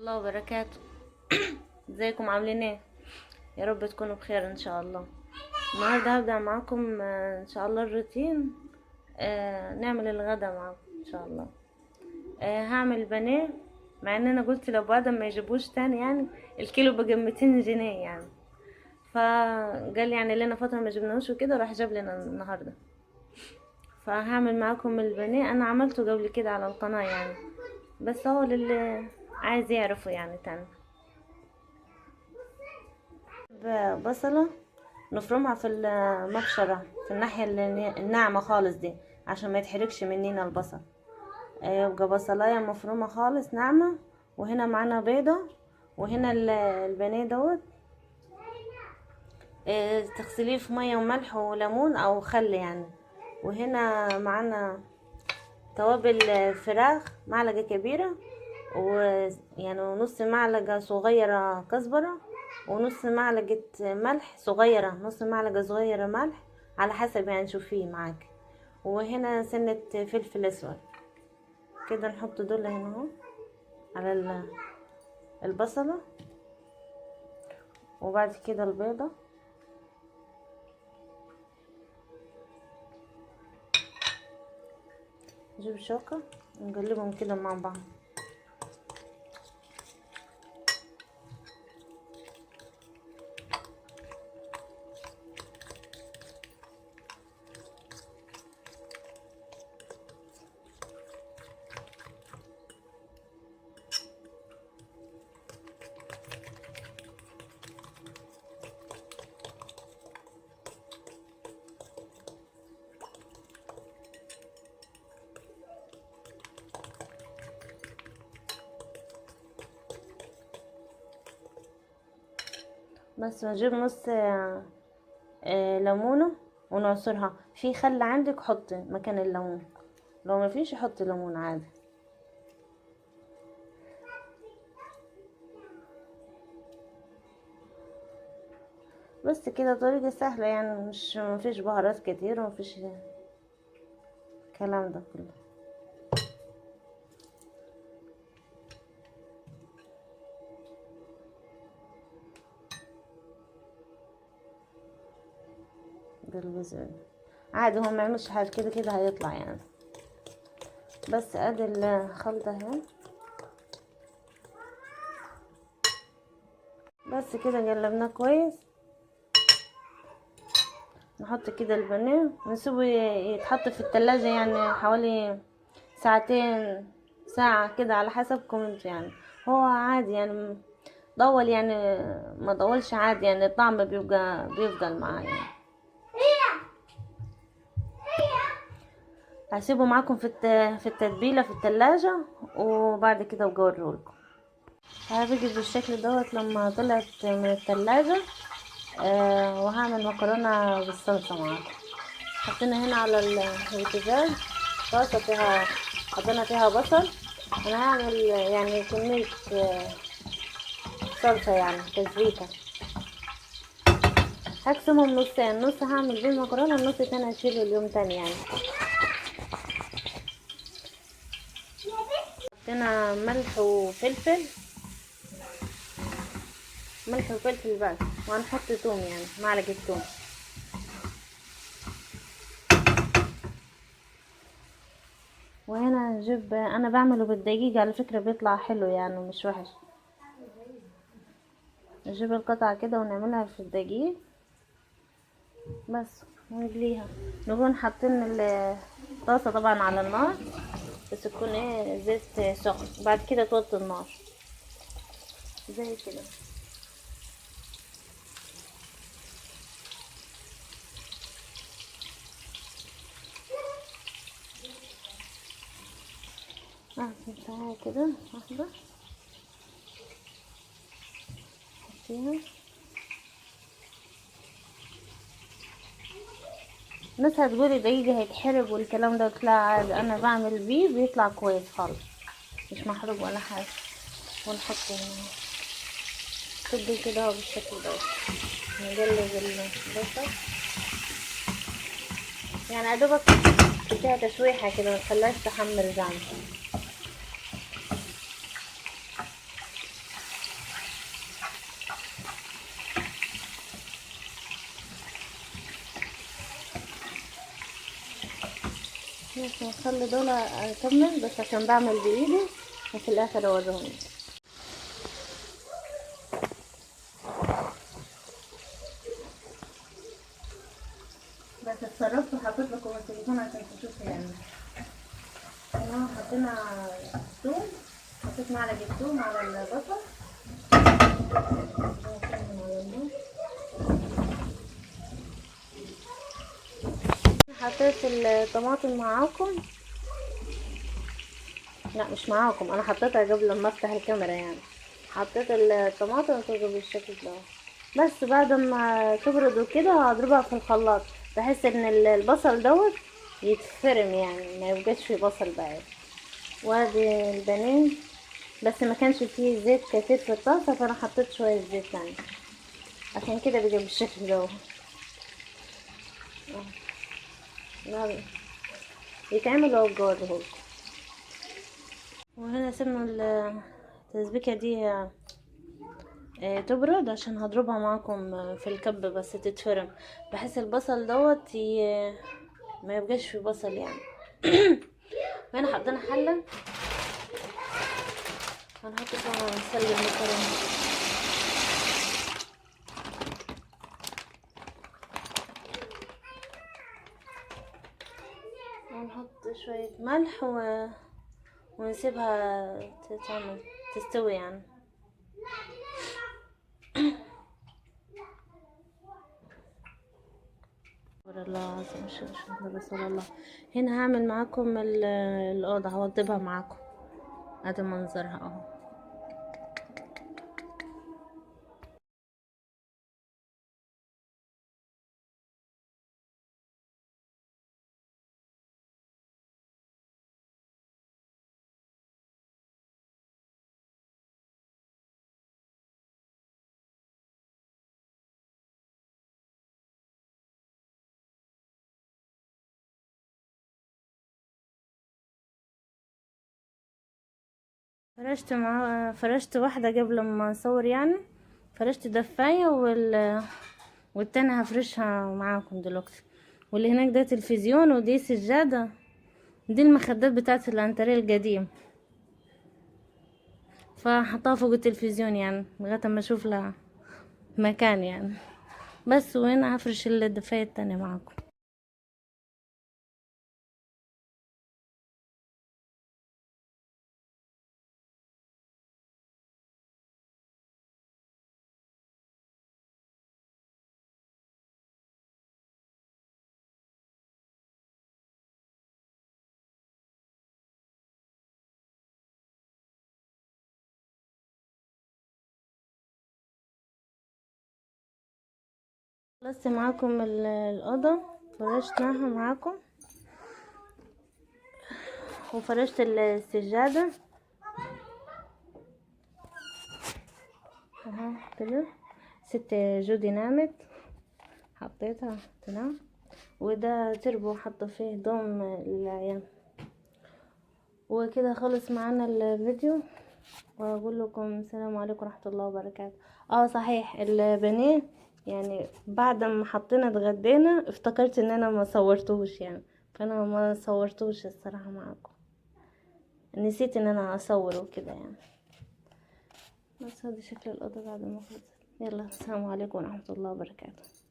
الله وبركاته. ازيكم عاملين ايه؟ يا رب تكونوا بخير ان شاء الله. النهارده هبدأ معاكم ان شاء الله الروتين. نعمل الغدا معاكم ان شاء الله. هعمل بانيه، مع ان انا قلت لابو ادم ما يجيبوش تاني، يعني الكيلو بقى 200 جنيه يعني. فقال يعني لنا فتره ما جبناهوش وكده، راح جاب لنا النهارده. فهعمل معاكم البانيه، انا عملته قبل كده على القناه يعني، بس هو للي عايز يعرفه يعني تاني. بصلة نفرمها في المبشرة في الناحية الناعمة خالص دي، عشان ما يتحرقش مننا البصل. يبقى بصلاية مفرومة خالص ناعمة. وهنا معانا بيضة، وهنا البانيه دوت. تغسليه في مية وملح وليمون او خل يعني. وهنا معانا توابل فراخ معلقة كبيرة، ويعني نص معلقة صغيرة كزبرة، ونص معلقة ملح صغيرة، نص معلقة صغيرة ملح على حسب يعني شوفيه معاك. وهنا سنة فلفل اسود كده، نحط دول هنا اهو على البصلة. وبعد كده البيضة، نجيب شوكة نقلبهم كده مع بعض. بس نجيب نص ليمونة ونعصرها في خل، عندك حطي مكان الليمون، لو ما فيش حطي ليمون عادي. بس كده طريقة سهلة يعني، مش مفيش بهارات كتير ومفيش الكلام ده كله. ده الجزء عادي، هو ميعملش حاجة، كده كده هيطلع يعني. بس ادي الخلطة اهي. بس كده قلبناه كويس. نحط كده البانيه ونسيبه يتحط في التلاجة يعني حوالي ساعتين، ساعة كده على حسبكم انتوا يعني. هو عادي يعني، طول يعني ما طولش عادي يعني، الطعم بيفضل معاه يعني. هسيبه معاكم في التتبيلة في التلاجة، وبعد كده بجوريهولكم. هبقي بالشكل دوت لما طلعت من التلاجة. وهعمل مكرونة بالصلصة معاكم. حطينا هنا على البوتاجاز طاسة فيها، حطينا فيها بصل. انا هعمل يعني كمية صلصة يعني تسبيكة. هقسمهم نصين، نص هعمل بيه المكرونة، النص التاني هشيله اليوم تاني يعني. حطينا ملح وفلفل، ملح وفلفل بس، وهنحط توم يعني معلقة توم. وهنا نجيب، انا بعمله بالدقيق على فكرة بيطلع حلو يعني مش وحش. نجيب القطعة كده ونعملها في الدقيق بس، ونقليها. نكون حاطين الطاسة طبعا على النار، بس تكون زيت سخن. بعد كده توطي النار زي كده. تعالى كده واحدة فيها. الناس هتقولي دقيقة هيتحرق والكلام ده، لا عادي، انا بعمل بيه بيطلع كويس خالص، مش محروق ولا حاجة. ونحط هنا كده كده اهو بالشكل ده. نقلب البصل يعني ادوبك فيها تشويحة كده، متخليهاش تحمر جامد. ماشي، هخلي دول اكمل بس عشان بعمل بايدي وفي الاخر اوريهم. بس اتصرفت وحطيت لكم التليفون عشان تشوفوا يعني. احنا حطينا ثوم، حطيت معلقه ثوم على البصل، حطيت الطماطم معاكم. لا مش معاكم، انا حطيتها قبل ما افتح الكاميرا يعني. حطيت الطماطم وتبقى بالشكل ده. بس بعد ما تبرد وكده هضربها في الخلاط بحيث ان البصل دوت يتفرم يعني ما يبقاش فيه بصل بقى. وادي البانيه، بس ما كانش فيه زيت كتير في الطاسه فانا حطيت شويه زيت يعني عشان كده بقى بالشكل ده. يلا يتعمل وأوريهولكم. وهنا سيبنا التسبيكه دي تبرد عشان هضربها معاكم في الكب بس تتفرم بحيث البصل دوت ما يبقاش في بصل يعني. هنا حطينا حله هنحط فيها سلق المكرونه. ونحط شويه ملح ونسيبها تستوي يعني. الله العظيم شكرا رسول الله. هنا هعمل معاكم الأوضة هوضبها معاكم. ادي منظرها اهو. فرشت واحدة قبل ما اصور يعني. فرشت دفاية والتانية هفرشها معاكم دلوقتي. واللي هناك ده تلفزيون ودي سجادة. دي المخدات بتاعت الانتريه القديم فحطها فوق التلفزيون يعني لغاية ما اشوف لها مكان يعني. بس وهنا هفرش الدفاية التانية معاكم. خلصت معاكم الأوضة فرشتها معاكم وفرشت السجادة اهو كده. ست جودي نامت حطيتها تنام. وده تربو حاطه فيه دوم للعيال. وكده خلص معانا الفيديو واقول لكم السلام عليكم ورحمه الله وبركاته. صحيح البانيه يعني بعد ما حطينا اتغدينا افتكرت ان انا ما صورتوش يعني فانا ما صورتوش الصراحه معاكم. نسيت ان انا اصور وكده يعني. بس هذا شكل الاوضه بعد ما خلصت. يلا السلام عليكم ورحمه الله وبركاته.